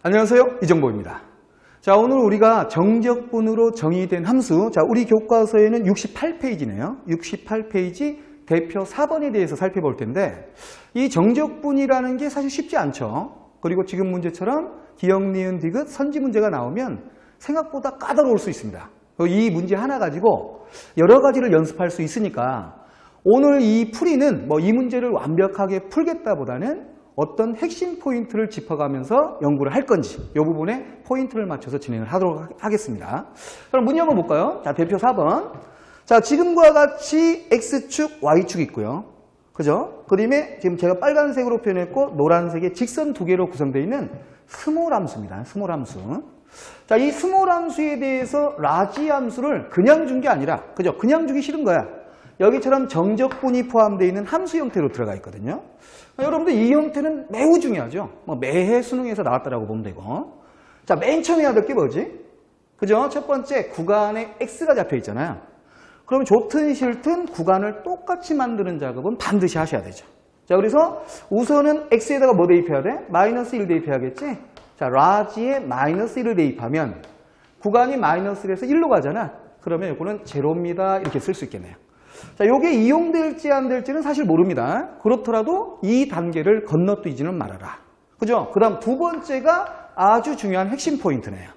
안녕하세요, 이정보입니다. 자, 오늘 우리가 정적분으로 정의된 함수, 자, 우리 교과서에는 68페이지네요. 68페이지 대표 4번에 대해서 살펴볼 텐데, 이 정적분이라는 게 사실 쉽지 않죠. 그리고 지금 문제처럼 기역, 니은, 디귿, 선지 문제가 나오면 생각보다 까다로울 수 있습니다. 이 문제 하나 가지고 여러 가지를 연습할 수 있으니까 오늘 이 풀이는 이 문제를 완벽하게 풀겠다보다는 어떤 핵심 포인트를 짚어가면서 연구를 할 건지 이 부분에 포인트를 맞춰서 진행을 하도록 하겠습니다. 그럼 문제 한번 볼까요? 자, 대표 4번. 자, 지금과 같이 X축, Y축이 있고요. 그죠? 그림에 지금 제가 빨간색으로 표현했고 노란색의 직선 두 개로 구성되어 있는 스몰 함수입니다. 스몰 함수. 자, 이 스몰 함수에 대해서 라지 함수를 그냥 준 게 아니라, 그죠? 그냥 주기 싫은 거야. 여기처럼 정적분이 포함되어 있는 함수 형태로 들어가 있거든요. 여러분들 이 형태는 매우 중요하죠. 매해 수능에서 나왔다라고 보면 되고. 자, 맨 처음 해야 될 게 뭐지? 그죠? 첫 번째, 구간에 X가 잡혀 있잖아요. 그럼 좋든 싫든 구간을 똑같이 만드는 작업은 반드시 하셔야 되죠. 자, 그래서 우선은 X에다가 뭐 대입해야 돼? 마이너스 1 대입해야겠지? 자, 라지에 마이너스 1을 대입하면 구간이 마이너스 1에서 1로 가잖아. 그러면 이거는 제로입니다. 이렇게 쓸 수 있겠네요. 자, 요게 이용될지 안 될지는 사실 모릅니다. 그렇더라도 이 단계를 건너뛰지는 말아라. 그죠? 그 다음 두 번째가 아주 중요한 핵심 포인트네요.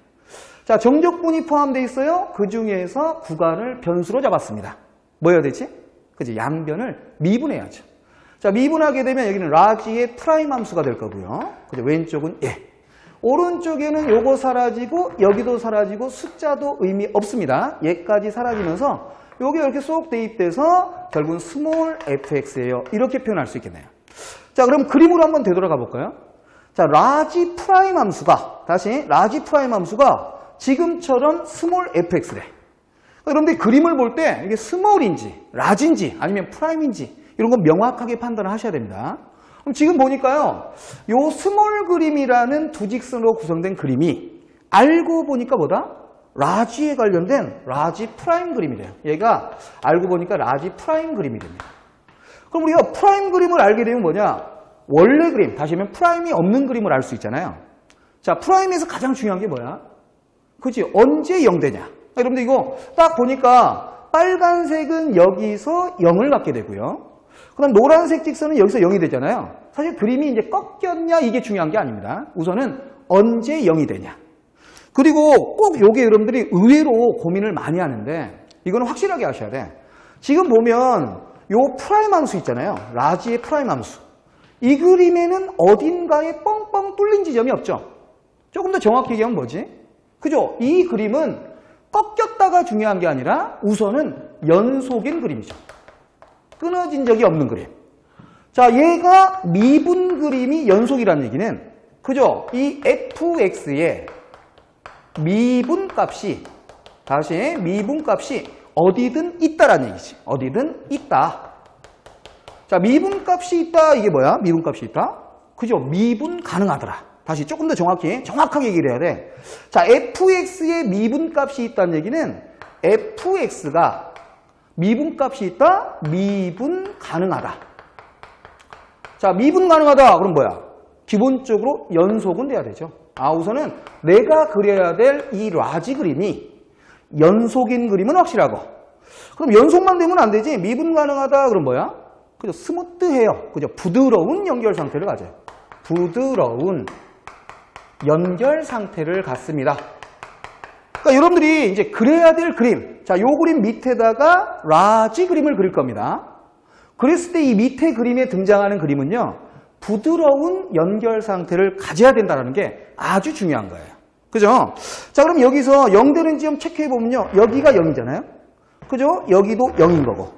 자, 정적분이 포함되어 있어요. 그 중에서 구간을 변수로 잡았습니다. 뭐 해야 되지? 그죠? 양변을 미분해야죠. 자, 미분하게 되면 여기는 라지의 프라임 함수가 될 거고요. 그죠? 왼쪽은 예. 오른쪽에는 요거 사라지고 여기도 사라지고 숫자도 의미 없습니다. 얘까지 사라지면서 요게 이렇게 쏙 대입돼서 결국은 스몰 fx예요. 이렇게 표현할 수 있겠네요. 자, 그럼 그림으로 한번 되돌아가 볼까요? 자, 라지 프라임 함수가, 다시 라지 프라임 함수가 지금처럼 스몰 fx래. 여러분들 그림을 볼 때 이게 스몰인지 라지인지 아니면 프라임인지 이런 건 명확하게 판단을 하셔야 됩니다. 그럼 지금 보니까요, 요 스몰 그림이라는 두 직선으로 구성된 그림이 알고 보니까 뭐다? 라지에 관련된 라지 프라임 그림이래요. 얘가 알고 보니까 라지 프라임 그림이 됩니다. 그럼 우리가 프라임 그림을 알게 되면 뭐냐? 원래 그림, 다시 하면 프라임이 없는 그림을 알 수 있잖아요. 자, 프라임에서 가장 중요한 게 뭐야? 그치? 언제 0되냐? 여러분들 이거 딱 보니까 빨간색은 여기서 0을 갖게 되고요. 그 다음 노란색 직선은 여기서 0이 되잖아요. 사실 그림이 이제 꺾였냐 이게 중요한 게 아닙니다. 우선은 언제 0이 되냐. 그리고 꼭 요게 여러분들이 의외로 고민을 많이 하는데 이거는 확실하게 하셔야 돼. 지금 보면 요 프라임 함수 있잖아요. 라지의 프라임 함수. 이 그림에는 어딘가에 뻥뻥 뚫린 지점이 없죠. 조금 더 정확히 얘기하면 뭐지? 그죠? 이 그림은 꺾였다가 중요한 게 아니라 우선은 연속인 그림이죠. 끊어진 적이 없는 그림. 자, 얘가 미분 그림이 연속이라는 얘기는 그죠? 이 fx의 미분값이, 다시 미분값이 어디든 있다라는 얘기지. 어디든 있다. 자, 미분값이 있다. 이게 뭐야? 미분값이 있다? 그죠? 미분 가능하더라. 다시 조금 더 정확하게 얘기를 해야 돼. 자, fx의 미분값이 있다는 얘기는 fx가 미분값이 있다? 미분 가능하다. 자, 미분 가능하다. 그럼 뭐야? 기본적으로 연속은 돼야 되죠. 우선은 내가 그려야 될 이 라지 그림이 연속인 그림은 확실하고, 그럼 연속만 되면 안 되지. 미분 가능하다. 그럼 뭐야? 그죠? 스무트해요. 그죠? 부드러운 연결 상태를 가져요. 부드러운 연결 상태를 갖습니다. 그러니까 여러분들이 이제 그려야 될 그림, 자, 요 그림 밑에다가 라지 그림을 그릴 겁니다. 그랬을 때 이 밑에 그림에 등장하는 그림은요, 부드러운 연결 상태를 가져야 된다는 게 아주 중요한 거예요. 그죠? 자, 그럼 여기서 0 되는 지점 체크해보면요, 여기가 0이잖아요. 그죠? 여기도 0인 거고.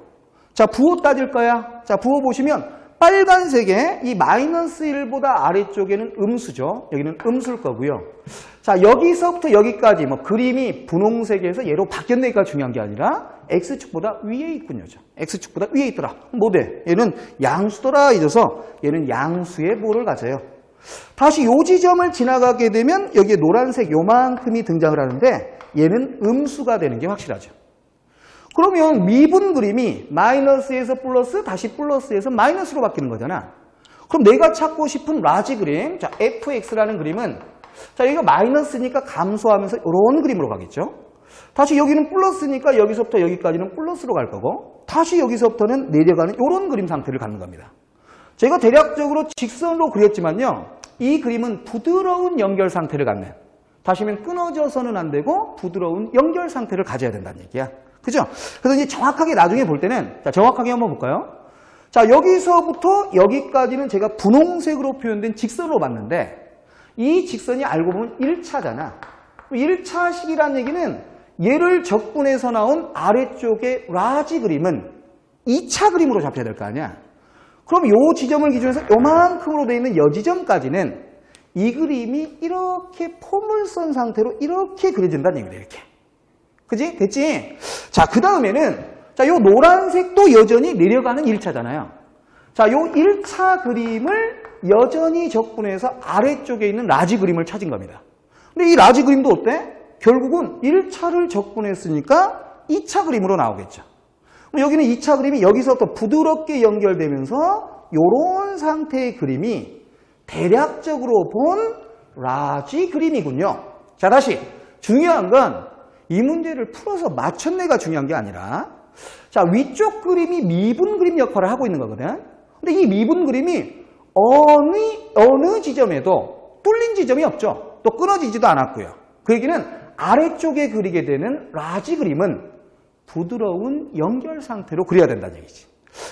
자, 부호 따질 거야. 자, 부호 보시면 빨간색에 이 마이너스 1보다 아래쪽에는 음수죠. 여기는 음수일 거고요. 자, 여기서부터 여기까지 그림이 분홍색에서 얘로 바뀌었네가 중요한 게 아니라 X축보다 위에 있군요. X축보다 위에 있더라. 뭐 돼? 얘는 양수더라 잊어서 얘는 양수의 보를 가져요. 다시 요 지점을 지나가게 되면 여기에 노란색 요만큼이 등장을 하는데 얘는 음수가 되는 게 확실하죠. 그러면 미분 그림이 마이너스에서 플러스, 다시 플러스에서 마이너스로 바뀌는 거잖아. 그럼 내가 찾고 싶은 라지 그림, 자, fx라는 그림은 자, 여기가 마이너스니까 감소하면서 이런 그림으로 가겠죠. 다시 여기는 플러스니까 여기서부터 여기까지는 플러스로 갈 거고, 다시 여기서부터는 내려가는 이런 그림 상태를 갖는 겁니다. 제가 대략적으로 직선으로 그렸지만요, 이 그림은 부드러운 연결 상태를 갖는, 다시면 끊어져서는 안 되고 부드러운 연결 상태를 가져야 된다는 얘기야. 그죠? 그래서 이제 정확하게 나중에 볼 때는, 자, 정확하게 한번 볼까요? 자, 여기서부터 여기까지는 제가 분홍색으로 표현된 직선으로 봤는데, 이 직선이 알고 보면 1차잖아. 1차식이라는 얘기는 얘를 적분해서 나온 아래쪽의 라지 그림은 2차 그림으로 잡혀야 될 거 아니야. 그럼 요 지점을 기준해서 요만큼으로 되어 있는 여 지점까지는 이 그림이 이렇게 포물선 상태로 이렇게 그려진다는 얘기다, 이렇게. 그지? 됐지? 자, 그 다음에는, 자, 요 노란색도 여전히 내려가는 1차잖아요. 자, 요 1차 그림을 여전히 적분해서 아래쪽에 있는 라지 그림을 찾은 겁니다. 근데 이 라지 그림도 어때? 결국은 1차를 적분했으니까 2차 그림으로 나오겠죠. 여기는 2차 그림이 여기서부터 부드럽게 연결되면서 이런 상태의 그림이 대략적으로 본 라지 그림이군요. 자, 다시 중요한 건 이 문제를 풀어서 맞췄네가 중요한 게 아니라, 자, 위쪽 그림이 미분 그림 역할을 하고 있는 거거든. 근데 이 미분 그림이 어느 지점에도 뚫린 지점이 없죠. 또 끊어지지도 않았고요. 그 얘기는 아래쪽에 그리게 되는 라지 그림은 부드러운 연결 상태로 그려야 된다는 얘기지.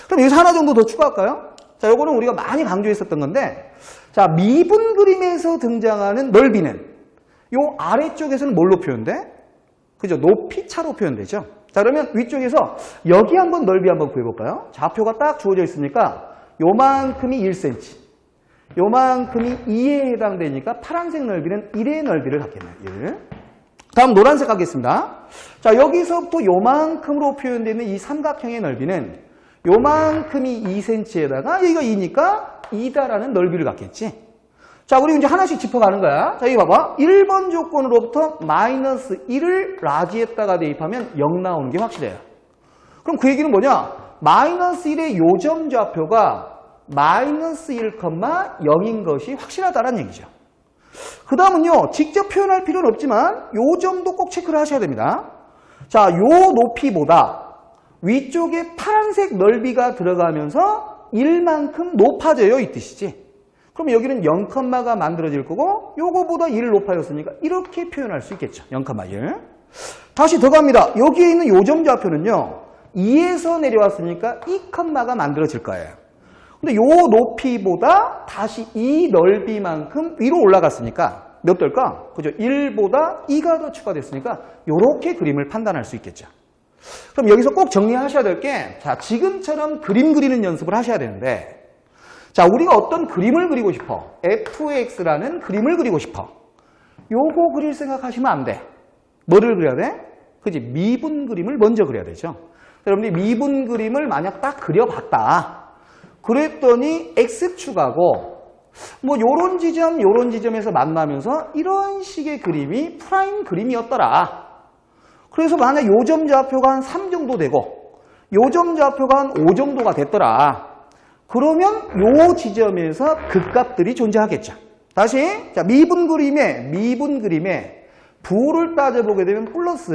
그럼 여기서 하나 정도 더 추가할까요? 자, 요거는 우리가 많이 강조했었던 건데, 자, 미분 그림에서 등장하는 넓이는 요 아래쪽에서는 뭘로 표현돼? 그죠? 높이 차로 표현되죠. 자, 그러면 위쪽에서 여기 한번 넓이 한번 구해볼까요? 좌표가 딱 주어져 있으니까 요만큼이 1cm, 요만큼이 2에 해당되니까 파란색 넓이는 1의 넓이를 갖겠네요. 1. 다음 노란색 가겠습니다. 자, 여기서부터 요만큼으로 표현되는 이 삼각형의 넓이는 요만큼이 2cm에다가 여기가 2니까 2다라는 넓이를 갖겠지. 자, 우리 이제 하나씩 짚어가는 거야. 자, 여기 봐봐. 1번 조건으로부터 마이너스 1을 라지에다가 대입하면 0 나오는 게 확실해요. 그럼 그 얘기는 뭐냐? 마이너스 1의 요점 좌표가 마이너스 1,0인 것이 확실하다는 얘기죠. 그 다음은요, 직접 표현할 필요는 없지만 요 점도 꼭 체크를 하셔야 됩니다. 자, 요 높이보다 위쪽에 파란색 넓이가 들어가면서 1만큼 높아져요, 이 뜻이지. 그럼 여기는 0,가 만들어질 거고 요거보다 1 높아졌으니까 이렇게 표현할 수 있겠죠. 0,1. 다시 더 갑니다. 여기에 있는 요점 좌표는요, 2에서 내려왔으니까 2,가 만들어질 거예요. 근데 요 높이보다 다시 이 넓이만큼 위로 올라갔으니까 몇 될까? 그죠? 1보다 2가 더 추가됐으니까 요렇게 그림을 판단할 수 있겠죠. 그럼 여기서 꼭 정리하셔야 될 게, 자, 지금처럼 그림 그리는 연습을 하셔야 되는데, 자, 우리가 어떤 그림을 그리고 싶어. fx라는 그림을 그리고 싶어. 요거 그릴 생각하시면 안 돼. 뭐를 그려야 돼? 그지? 미분 그림을 먼저 그려야 되죠. 여러분들이 미분 그림을 만약 딱 그려봤다. 그랬더니 x축하고 뭐 요런 지점에서 만나면서 이런 식의 그림이 프라임 그림이었더라. 그래서 만약 요점 좌표가 한 3 정도 되고 요점 좌표가 한 5 정도가 됐더라. 그러면 요 지점에서 극값들이 존재하겠죠. 다시, 자, 미분 그림에 부호를 따져보게 되면 플러스,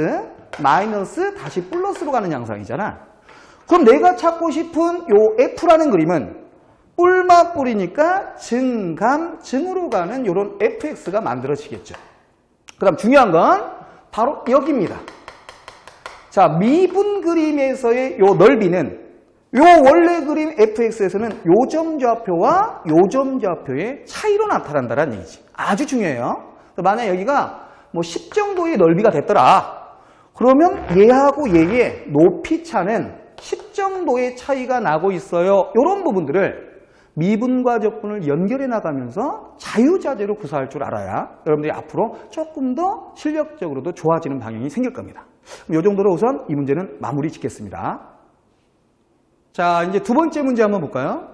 마이너스, 다시 플러스로 가는 양상이잖아. 그럼 내가 찾고 싶은 요 F라는 그림은 뿔맛뿔이니까 증감, 증으로 가는 요런 FX가 만들어지겠죠. 그 다음 중요한 건 바로 여기입니다. 자, 미분 그림에서의 요 넓이는 요 원래 그림 fx에서는 요점 좌표와 요점 좌표의 차이로 나타난다는 얘기지. 아주 중요해요. 만약 여기가 뭐 10 정도의 넓이가 됐더라. 그러면 얘하고 얘의 높이 차는 10 정도의 차이가 나고 있어요. 이런 부분들을 미분과 적분을 연결해 나가면서 자유자재로 구사할 줄 알아야 여러분들이 앞으로 조금 더 실력적으로도 좋아지는 방향이 생길 겁니다. 이 정도로 우선 이 문제는 마무리 짓겠습니다. 자, 이제 두 번째 문제 한번 볼까요?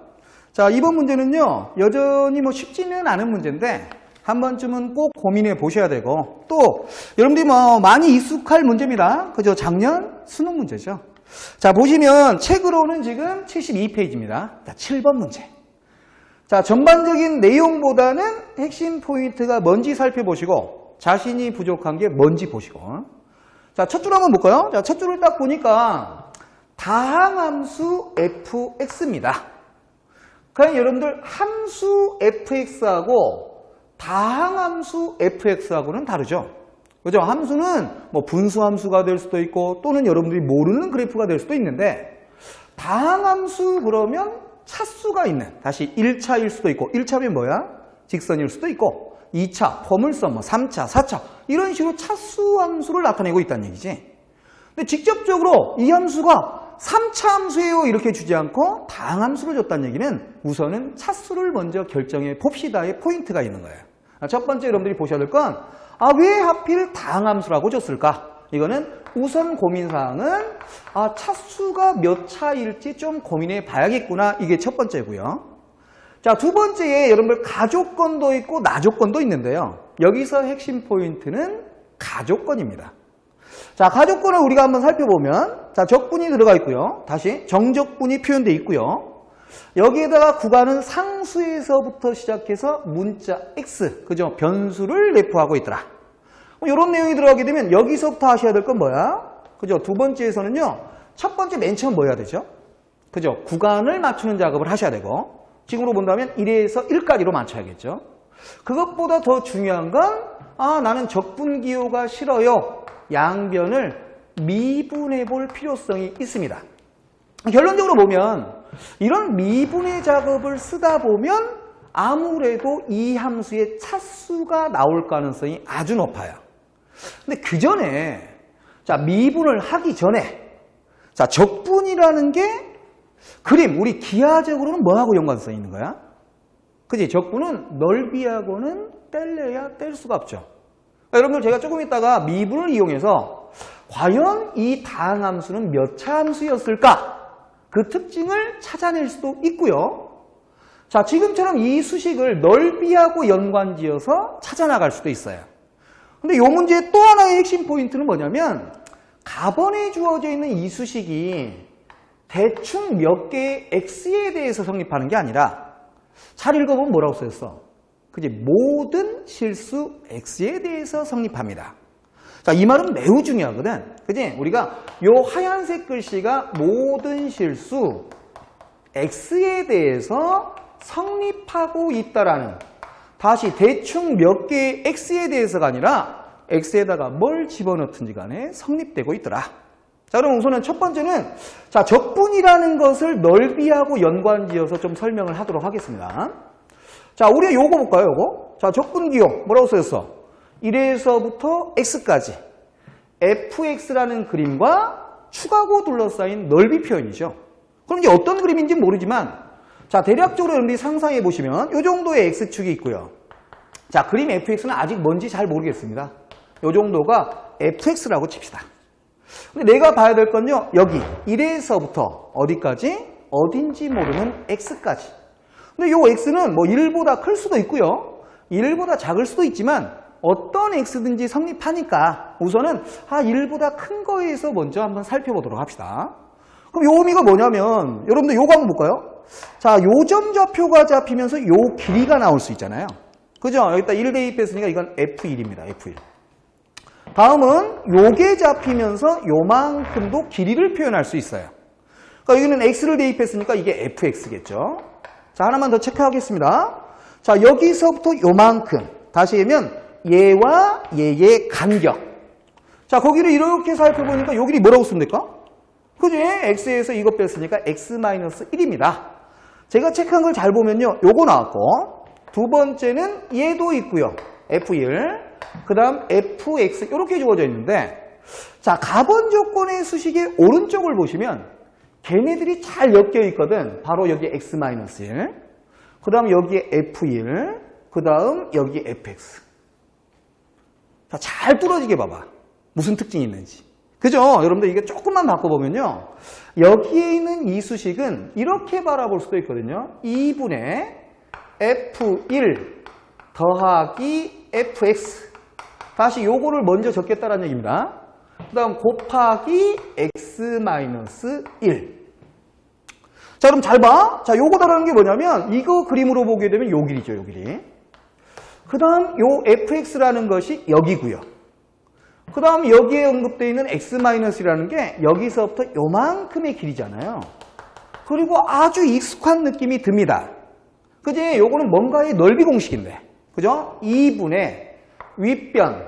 자, 이번 문제는요, 여전히 뭐 쉽지는 않은 문제인데, 한 번쯤은 꼭 고민해 보셔야 되고, 또, 여러분들이 뭐 많이 익숙할 문제입니다. 그죠? 작년 수능 문제죠. 자, 보시면 책으로는 지금 72페이지입니다. 자, 7번 문제. 자, 전반적인 내용보다는 핵심 포인트가 뭔지 살펴보시고 자신이 부족한 게 뭔지 보시고. 자, 첫 줄 한번 볼까요? 자, 첫 줄을 딱 보니까 다항함수 fx입니다. 그럼 여러분들 함수 fx하고 다항함수 fx하고는 다르죠. 그죠? 함수는 뭐 분수함수가 될 수도 있고 또는 여러분들이 모르는 그래프가 될 수도 있는데 다항함수 그러면 차수가 있는, 다시 1차일 수도 있고 1차면 뭐야? 직선일 수도 있고 2차, 포물선, 뭐 3차, 4차 이런 식으로 차수 함수를 나타내고 있다는 얘기지. 근데 직접적으로 이 함수가 3차 함수예요 이렇게 주지 않고 다항함수를 줬다는 얘기는 우선은 차수를 먼저 결정해 봅시다의 포인트가 있는 거예요. 첫 번째 여러분들이 보셔야 될 건 왜 하필 다항함수라고 줬을까? 이거는 우선 고민사항은 차수가 몇 차일지 좀 고민해 봐야겠구나. 이게 첫 번째고요. 자, 두 번째에 여러분들 가조건도 있고 나조건도 있는데요. 여기서 핵심 포인트는 가조건입니다. 자, 가조건을 우리가 한번 살펴보면 자, 적분이 들어가 있고요. 다시 정적분이 표현되어 있고요. 여기에다가 구간은 상수에서부터 시작해서 문자 x, 그죠? 변수를 내포하고 있더라. 이런 내용이 들어가게 되면 여기서부터 하셔야 될 건 뭐야? 그죠? 두 번째에서는요. 첫 번째 맨 처음 뭐 해야 되죠? 그죠? 구간을 맞추는 작업을 하셔야 되고 지금으로 본다면 1에서 1까지로 맞춰야겠죠. 그것보다 더 중요한 건 나는 적분기호가 싫어요. 양변을 미분해 볼 필요성이 있습니다. 결론적으로 보면 이런 미분의 작업을 쓰다 보면 아무래도 이 함수의 차수가 나올 가능성이 아주 높아요. 근데 그 전에 자, 미분을 하기 전에 자, 적분이라는 게 그림, 우리 기하적으로는 뭐하고 연관성이 있는 거야? 그지? 적분은 넓이하고는 뗄래야 뗄 수가 없죠. 여러분들 제가 조금 있다가 미분을 이용해서 과연 이 다항함수는 몇 차 함수였을까? 그 특징을 찾아낼 수도 있고요. 자, 지금처럼 이 수식을 넓이하고 연관지어서 찾아나갈 수도 있어요. 근데 이 문제의 또 하나의 핵심 포인트는 뭐냐면 가번에 주어져 있는 이 수식이 대충 몇 개의 x에 대해서 성립하는 게 아니라 잘 읽어보면 뭐라고 써있어? 그지? 모든 실수 x에 대해서 성립합니다. 자, 이 말은 매우 중요하거든. 그지? 우리가 요 하얀색 글씨가 모든 실수 x에 대해서 성립하고 있다라는, 다시 대충 몇 개의 x에 대해서가 아니라 x에다가 뭘 집어넣든지 간에 성립되고 있더라. 자, 그럼 우선은 첫 번째는 자, 적분이라는 것을 넓이하고 연관지어서 좀 설명을 하도록 하겠습니다. 자, 우리가 요거 볼까요, 요거? 자, 적분기호 뭐라고 써있어? 1에서부터 x까지 fx라는 그림과 축하고 둘러싸인 넓이 표현이죠. 그럼 이제 어떤 그림인지 모르지만 자, 대략적으로 여러분들이 상상해 보시면 이 정도의 x축이 있고요. 자, 그림 fx는 아직 뭔지 잘 모르겠습니다. 이 정도가 fx라고 칩시다. 근데 내가 봐야 될 건요, 여기 1에서부터 어디까지? 어딘지 모르는 x까지. 근데 이 x는 뭐 1보다 클 수도 있고요. 1보다 작을 수도 있지만 어떤 x든지 성립하니까 우선은 1보다 큰 거에서 먼저 한번 살펴보도록 합시다. 그럼 요 의미가 뭐냐면 여러분들 요거 한번 볼까요? 자, 요점 좌표가 잡히면서 요 길이가 나올 수 있잖아요. 그죠? 여기다 1 대입했으니까 이건 F1입니다. F1. 다음은 요게 잡히면서 요만큼도 길이를 표현할 수 있어요. 그러니까 여기는 X를 대입했으니까 이게 FX겠죠. 자, 하나만 더 체크하겠습니다. 자, 여기서부터 요만큼. 다시 하면 얘와 얘의 간격. 자, 거기를 이렇게 살펴보니까 요 길이 뭐라고 쓰면 될까? 그지? X에서 이거 뺐으니까 X-1입니다. 제가 체크한 걸 잘 보면요. 요거 나왔고, 두 번째는 얘도 있고요. F1, 그 다음 FX, 이렇게 주어져 있는데, 자, 가번 조건의 수식의 오른쪽을 보시면 걔네들이 잘 엮여 있거든. 바로 여기 X-1, 그 다음 여기에 F1, 그 다음 여기 FX. 자, 잘 뚫어지게 봐봐. 무슨 특징이 있는지. 그죠? 여러분들 이게 조금만 바꿔보면요. 여기에 있는 이 수식은 이렇게 바라볼 수도 있거든요. 2분의 F1 더하기 FX. 다시 요거를 먼저 적겠다는 얘기입니다. 그 다음 곱하기 X-1. 자, 그럼 잘 봐. 자, 요거다라는 게 뭐냐면 이거 그림으로 보게 되면 요 길이죠, 요 길이. 그 다음 요 fx라는 것이 여기고요. 그 다음 여기에 언급되어 있는 x-이라는 게 여기서부터 요만큼의 길이잖아요. 그리고 아주 익숙한 느낌이 듭니다. 그지? 요거는 뭔가의 넓이 공식인데. 그죠? 2분의 윗변,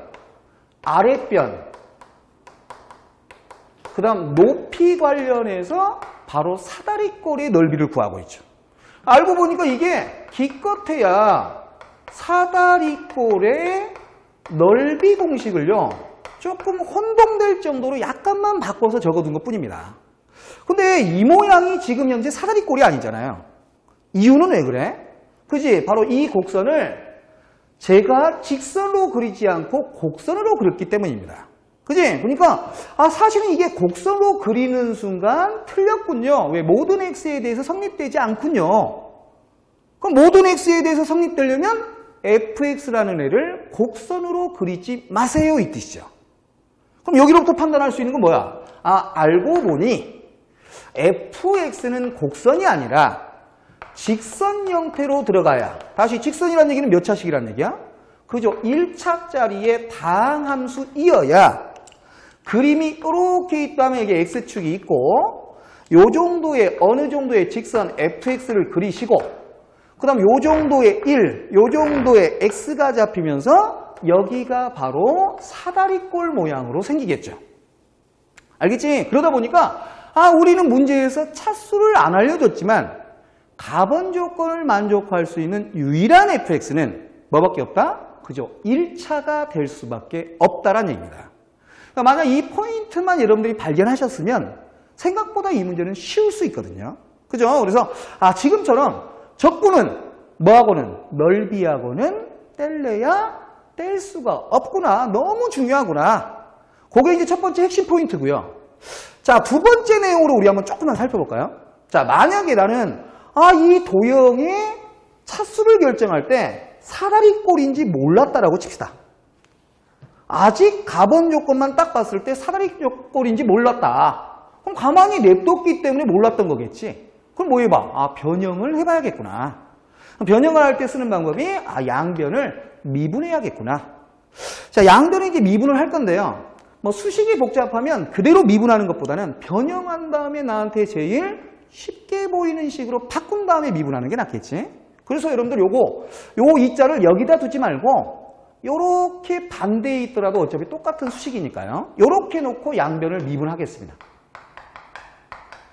아랫변, 그 다음 높이 관련해서 바로 사다리꼴의 넓이를 구하고 있죠. 알고 보니까 이게 기껏해야 사다리꼴의 넓이 공식을요, 조금 혼동될 정도로 약간만 바꿔서 적어둔 것 뿐입니다. 근데 이 모양이 지금 현재 사다리꼴이 아니잖아요. 이유는 왜 그래? 그지? 바로 이 곡선을 제가 직선으로 그리지 않고 곡선으로 그렸기 때문입니다. 그지? 그러니까 사실은 이게 곡선으로 그리는 순간 틀렸군요. 왜? 모든 x에 대해서 성립되지 않군요. 그럼 모든 x에 대해서 성립되려면 fx라는 애를 곡선으로 그리지 마세요, 이 뜻이죠. 그럼 여기로부터 판단할 수 있는 건 뭐야? 알고 보니 fx는 곡선이 아니라 직선 형태로 들어가야, 다시 직선이라는 얘기는 몇 차식이라는 얘기야? 그죠? 1차짜리의 다항함수이어야 그림이 이렇게 있다면 이게 x축이 있고 요 정도의 어느 정도의 직선 fx를 그리시고 그 다음 요 정도의 1, 요 정도의 x가 잡히면서 여기가 바로 사다리꼴 모양으로 생기겠죠. 알겠지? 그러다 보니까 우리는 문제에서 차수를 안 알려줬지만 가번 조건을 만족할 수 있는 유일한 fx는 뭐밖에 없다? 그죠? 1차가 될 수밖에 없다라는 얘기입니다. 그러니까 만약 이 포인트만 여러분들이 발견하셨으면 생각보다 이 문제는 쉬울 수 있거든요. 그죠? 그래서 지금처럼 적분은 뭐하고는 넓이하고는 뗄래야 뗄 수가 없구나. 너무 중요하구나. 그게 이제 첫 번째 핵심 포인트고요. 자, 두 번째 내용으로 우리 한번 조금만 살펴볼까요? 자, 만약에 나는 이 도형의 차수를 결정할 때 사다리꼴인지 몰랐다라고 칩시다. 아직 가번 조건만 딱 봤을 때 사다리꼴인지 몰랐다. 그럼 가만히 냅뒀기 때문에 몰랐던 거겠지. 그럼 뭐 해봐? 변형을 해봐야겠구나. 변형을 할 때 쓰는 방법이 양변을 미분해야겠구나. 자, 양변을 이제 미분을 할 건데요. 뭐 수식이 복잡하면 그대로 미분하는 것보다는 변형한 다음에 나한테 제일 쉽게 보이는 식으로 바꾼 다음에 미분하는 게 낫겠지. 그래서 여러분들 요 이자를 여기다 두지 말고 요렇게 반대에 있더라도 어차피 똑같은 수식이니까요. 요렇게 놓고 양변을 미분하겠습니다.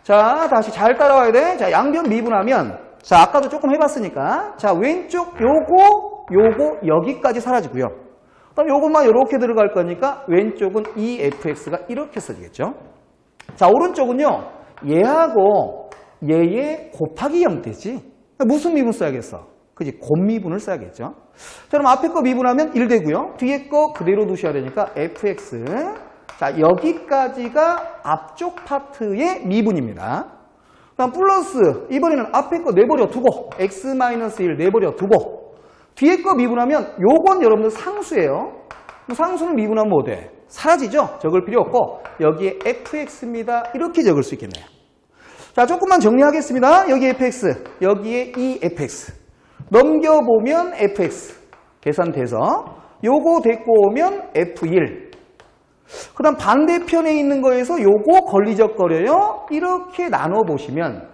자, 다시 잘 따라와야 돼. 자, 양변 미분하면, 자, 아까도 조금 해봤으니까, 자, 왼쪽 요거 여기까지 사라지고요. 그다음 요것만 요렇게 들어갈 거니까 왼쪽은 2fx가 이렇게 써지겠죠. 자, 오른쪽은요, 얘하고 얘의 곱하기 형태지. 무슨 미분 써야겠어? 그지? 곱미분을 써야겠죠. 자, 그럼 앞에 거 미분하면 1 되고요. 뒤에 거 그대로 두셔야 되니까 fx. 자, 여기까지가 앞쪽 파트의 미분입니다. 그다음 플러스, 이번에는 앞에 거 내버려 두고 x-1 내버려 두고 뒤에 거 미분하면 요건 여러분들 상수예요. 상수는 미분하면 뭐 돼? 사라지죠? 적을 필요 없고 여기에 fx입니다. 이렇게 적을 수 있겠네요. 자, 조금만 정리하겠습니다. 여기 fx, 여기에 2fx. 넘겨보면 fx. 계산돼서 요거 데리고 오면 f1. 그 다음 반대편에 있는 거에서 요거 걸리적거려요. 이렇게 나눠보시면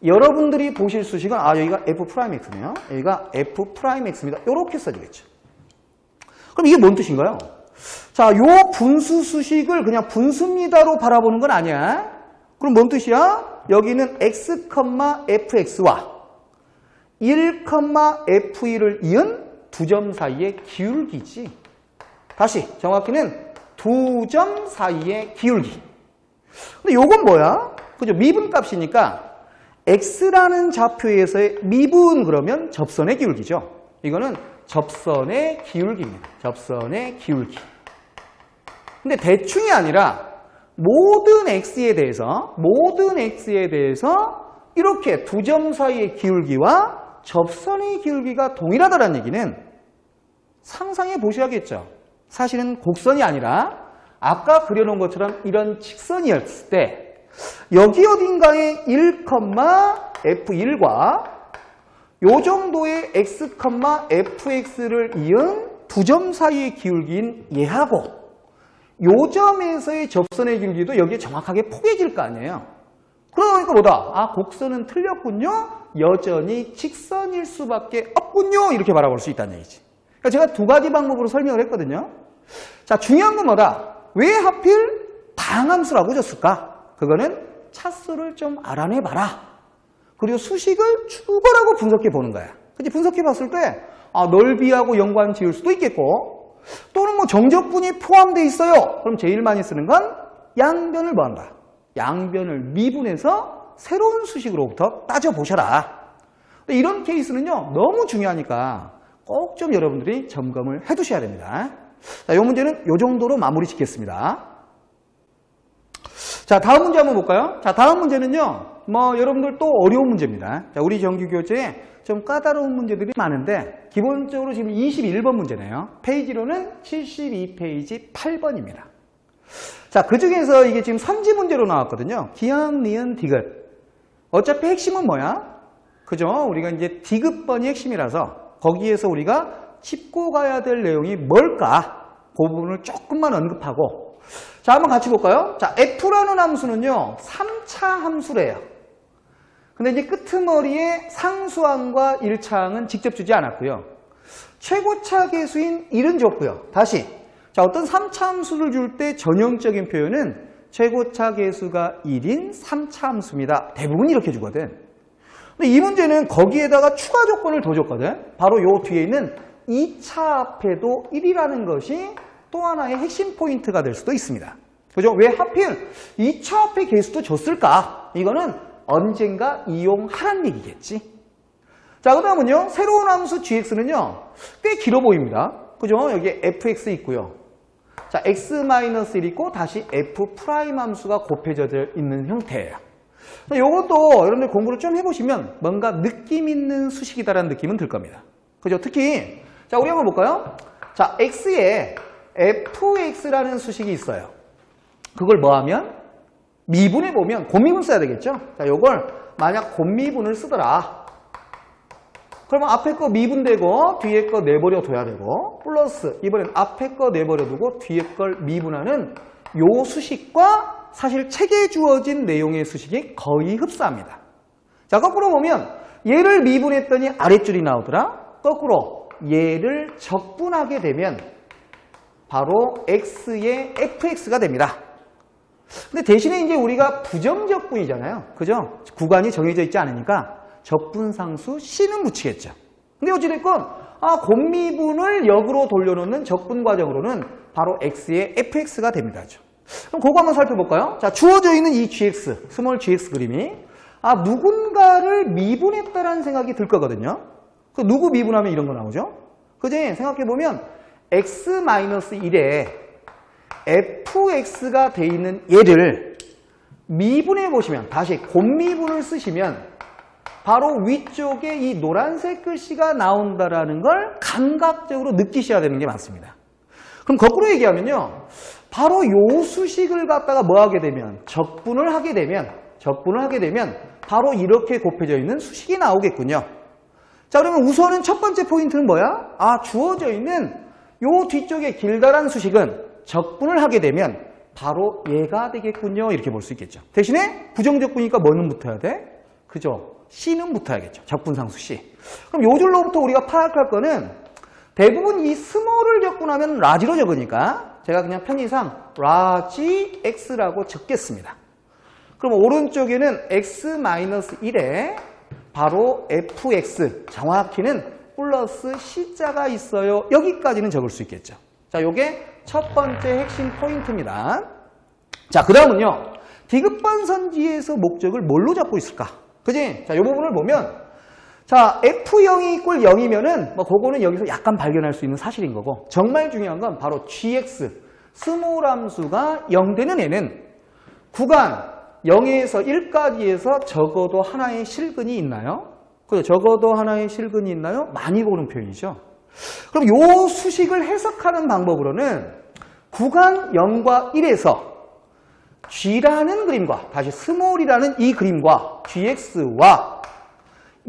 여러분들이 보실 수식은 여기가 f'x네요. 여기가 f'x입니다. 이렇게 써지겠죠. 그럼 이게 뭔 뜻인가요? 자, 요 분수 수식을 그냥 분수입니다로 바라보는 건 아니야. 그럼 뭔 뜻이야? 여기는 x, fx와 1, f1을 이은 두 점 사이의 기울기지. 다시 정확히는 두 점 사이의 기울기. 근데 요건 뭐야? 그죠? 미분 값이니까 x라는 좌표에서의 미분 그러면 접선의 기울기죠. 이거는 접선의 기울기입니다. 접선의 기울기. 근데 대충이 아니라 모든 x에 대해서 이렇게 두 점 사이의 기울기와 접선의 기울기가 동일하다는 얘기는 상상해 보셔야겠죠. 사실은 곡선이 아니라 아까 그려놓은 것처럼 이런 직선이었을 때 여기 어딘가에 1,f1과 요 정도의 x, fx를 이은 두 점 사이의 기울기인 얘하고 요 점에서의 접선의 기울기도 여기에 정확하게 포개질 거 아니에요. 그러니까 뭐다? 아, 곡선은 틀렸군요. 여전히 직선일 수밖에 없군요. 이렇게 바라볼 수 있다는 얘기지. 그러니까 제가 두 가지 방법으로 설명을 했거든요. 자, 중요한 건 뭐다? 왜 하필 다항함수라고 줬을까? 그거는 차수를 좀 알아내봐라. 그리고 수식을 추구하고 분석해 보는 거야. 그치? 분석해 봤을 때 아, 넓이하고 연관 지을 수도 있겠고 또는 뭐 정적분이 포함되어 있어요. 그럼 제일 많이 쓰는 건 양변을 뭐한다? 양변을 미분해서 새로운 수식으로부터 따져보셔라. 이런 케이스는요, 너무 중요하니까 꼭 좀 여러분들이 점검을 해두셔야 됩니다. 자, 이 문제는 이 정도로 마무리 짓겠습니다. 자, 다음 문제 한번 볼까요? 자, 다음 문제는요, 뭐 여러분들 또 어려운 문제입니다. 자, 우리 정규교재에 좀 까다로운 문제들이 많은데 기본적으로 지금 21번 문제네요. 페이지로는 72페이지 8번입니다. 자, 그 중에서 이게 지금 선지 문제로 나왔거든요. 기역, 니은, 디귿. 어차피 핵심은 뭐야? 그죠? 우리가 이제 디귿번이 핵심이라서 거기에서 우리가 짚고 가야 될 내용이 뭘까? 그 부분을 조금만 언급하고. 자, 한번 같이 볼까요? 자, f라는 함수는요, 3차 함수래요. 근데 이제 끄트머리에 상수항과 1차항은 직접 주지 않았고요. 최고차 계수인 1은 줬고요. 다시. 자, 어떤 3차 함수를 줄 때 전형적인 표현은 최고차 계수가 1인 3차 함수입니다. 대부분 이렇게 주거든. 근데 이 문제는 거기에다가 추가 조건을 더 줬거든. 바로 요 뒤에 있는 2차 앞에도 1이라는 것이 또 하나의 핵심 포인트가 될 수도 있습니다. 그죠? 왜 하필 2차 앞에 계수도 줬을까? 이거는 언젠가 이용하란 얘기겠지. 자, 그 다음은요, 새로운 함수 gx는요, 꽤 길어 보입니다. 그죠? 여기에 fx 있고요. 자, x-1 있고 다시 f' 함수가 곱해져 있는 형태예요. 이것도 여러분들 공부를 좀 해보시면 뭔가 느낌 있는 수식이다라는 느낌은 들 겁니다. 그죠? 특히 자, 우리 한번 볼까요? 자, x에 fx라는 수식이 있어요. 그걸 뭐 하면? 미분해 보면 곱미분 써야 되겠죠? 자, 요걸 만약 곱미분을 쓰더라. 그러면 앞에 거 미분되고 뒤에 거 내버려 둬야 되고 플러스 이번엔 앞에 거 내버려 두고 뒤에 걸 미분하는 요 수식과 사실 책에 주어진 내용의 수식이 거의 흡사합니다. 자, 거꾸로 보면 얘를 미분했더니 아랫줄이 나오더라. 거꾸로 얘를 적분하게 되면 바로 x의 fx가 됩니다. 근데 대신에 이제 우리가 부정적분이잖아요. 그죠? 구간이 정해져 있지 않으니까 적분상수 c는 묻히겠죠. 근데 어찌됐건 곱미분을 역으로 돌려놓는 적분 과정으로는 바로 x의 fx가 됩니다. 그럼 그거 한번 살펴볼까요? 자, 주어져 있는 이 gx, 스몰 gx 그림이 누군가를 미분했다라는 생각이 들 거거든요. 그 누구 미분하면 이런 거 나오죠? 그지? 생각해보면 x-1에 fx가 돼 있는 얘를 미분해 보시면, 다시 곱미분을 쓰시면 바로 위쪽에 이 노란색 글씨가 나온다라는 걸 감각적으로 느끼셔야 되는 게 맞습니다. 그럼 거꾸로 얘기하면요, 바로 요 수식을 갖다가 뭐 하게 되면, 적분을 하게 되면 바로 이렇게 곱해져 있는 수식이 나오겠군요. 자, 그러면 우선은 첫 번째 포인트는 뭐야? 주어져 있는 요 뒤쪽에 길다란 수식은 적분을 하게 되면 바로 얘가 되겠군요. 이렇게 볼 수 있겠죠. 대신에 부정적분이니까 뭐는 붙어야 돼? 그죠? C는 붙어야겠죠. 적분상수 C. 그럼 요 줄로부터 우리가 파악할 거는 대부분 이 스몰을 적분하면 라지로 적으니까 제가 그냥 편의상 라지 X라고 적겠습니다. 그럼 오른쪽에는 X-1에 바로 FX, 정확히는 플러스 C자가 있어요. 여기까지는 적을 수 있겠죠. 자, 요게 첫 번째 핵심 포인트입니다. 자, 그 다음은요, 디귿번 선지에서 목적을 뭘로 잡고 있을까? 그지? 자, 이 부분을 보면, 자, F0이 꼴 0이면은, 그거는 여기서 약간 발견할 수 있는 사실인 거고, 정말 중요한 건 바로 GX, 스몰 함수가 0 되는 애는 구간 0에서 1까지에서 적어도 하나의 실근이 있나요? 그죠? 적어도 하나의 실근이 있나요? 많이 보는 표현이죠. 그럼 요 수식을 해석하는 방법으로는 구간 0과 1에서 G라는 그림과 다시 스몰이라는 이 그림과 GX와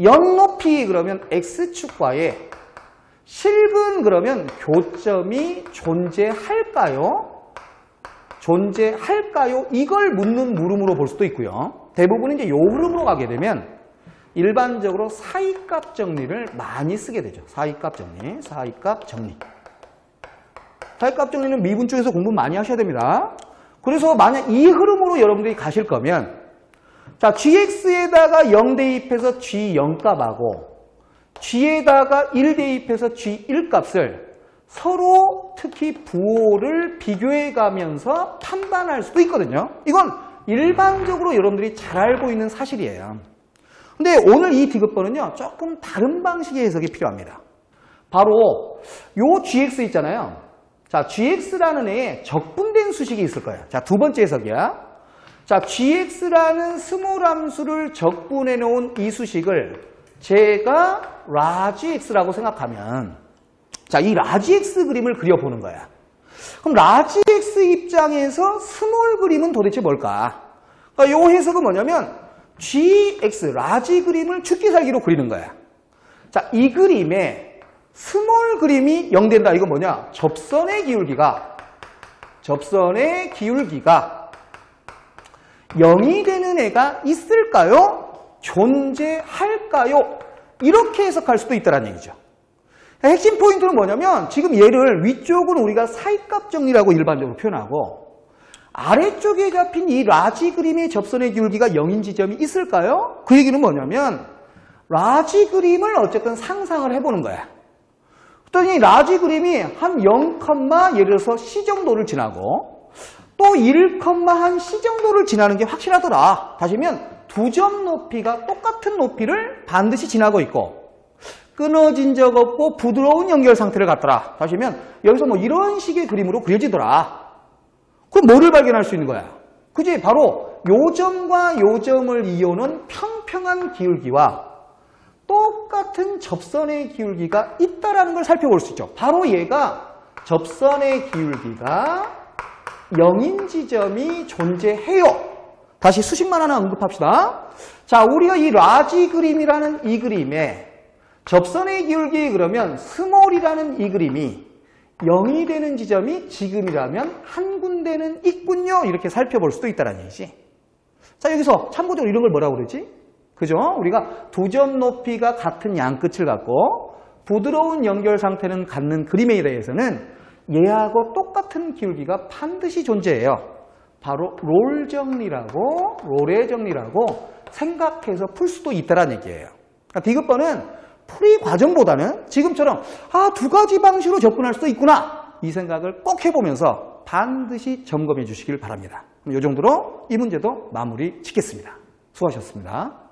연높이 그러면 X축과의 실근 그러면 교점이 존재할까요? 존재할까요? 이걸 묻는 물음으로 볼 수도 있고요. 대부분 이제 요 흐름으로 가게 되면 일반적으로 사이값 정리를 많이 쓰게 되죠. 사이값 정리, 사이값 정리. 사이값 정리는 미분 쪽에서 공부 많이 하셔야 됩니다. 그래서 만약 이 흐름으로 여러분들이 가실 거면 자, GX에다가 0 대입해서 G0 값하고 G에다가 1 대입해서 G1 값을 서로 특히 부호를 비교해 가면서 판단할 수도 있거든요. 이건 일반적으로 여러분들이 잘 알고 있는 사실이에요. 근데 오늘 이 디귿번은요, 조금 다른 방식의 해석이 필요합니다. 바로 요 GX 있잖아요. 자, GX라는 애에 적분된 수식이 있을 거예요. 자, 두 번째 해석이야. 자, GX라는 스몰 함수를 적분해 놓은 이 수식을 제가 라지 X라고 생각하면 자, 이 라지 X 그림을 그려보는 거야. 그럼 라지 X 입장에서 스몰 그림은 도대체 뭘까? 그러니까 요 해석은 뭐냐면 GX, 라지 그림을 죽기 살기로 그리는 거야. 자, 이 그림에 스몰 그림이 0 된다. 이건 뭐냐? 접선의 기울기가 0이 되는 애가 있을까요? 존재할까요? 이렇게 해석할 수도 있다는 얘기죠. 핵심 포인트는 뭐냐면 지금 얘를 위쪽은 우리가 사이값 정리라고 일반적으로 표현하고 아래쪽에 잡힌 이 라지 그림의 접선의 기울기가 0인 지점이 있을까요? 그 얘기는 뭐냐면 라지 그림을 어쨌든 상상을 해보는 거야. 그랬더니 라지 그림이 한 0, 예를 들어서 C 정도를 지나고 또 1, 한 C 정도를 지나는 게 확실하더라. 다시면 두 점 높이가 똑같은 높이를 반드시 지나고 있고 끊어진 적 없고 부드러운 연결 상태를 갖더라. 다시면 여기서 뭐 이런 식의 그림으로 그려지더라. 그럼 뭐를 발견할 수 있는 거야? 그지? 바로 요 점과 요 점을 이어놓은 평평한 기울기와 똑같은 접선의 기울기가 있다라는 걸 살펴볼 수 있죠. 바로 얘가 접선의 기울기가 0인 지점이 존재해요. 다시 수식만 하나 언급합시다. 자, 우리가 이 라지 그림이라는 이 그림에 접선의 기울기 그러면 스몰이라는 이 그림이 0이 되는 지점이 지금이라면 한 군데는 있군요. 이렇게 살펴볼 수도 있다는 얘기지. 자, 여기서 참고적으로 이런 걸 뭐라고 그러지? 그죠? 우리가 두 점 높이가 같은 양끝을 갖고 부드러운 연결 상태는 갖는 그림에 대해서는 얘하고 똑같은 기울기가 반드시 존재해요. 바로 롤의 정리라고 생각해서 풀 수도 있다는 얘기예요. 그러니까 디귿번은 풀이 과정보다는 지금처럼 두 가지 방식으로 접근할 수도 있구나. 이 생각을 꼭 해보면서 반드시 점검해 주시길 바랍니다. 이 정도로 이 문제도 마무리 짓겠습니다. 수고하셨습니다.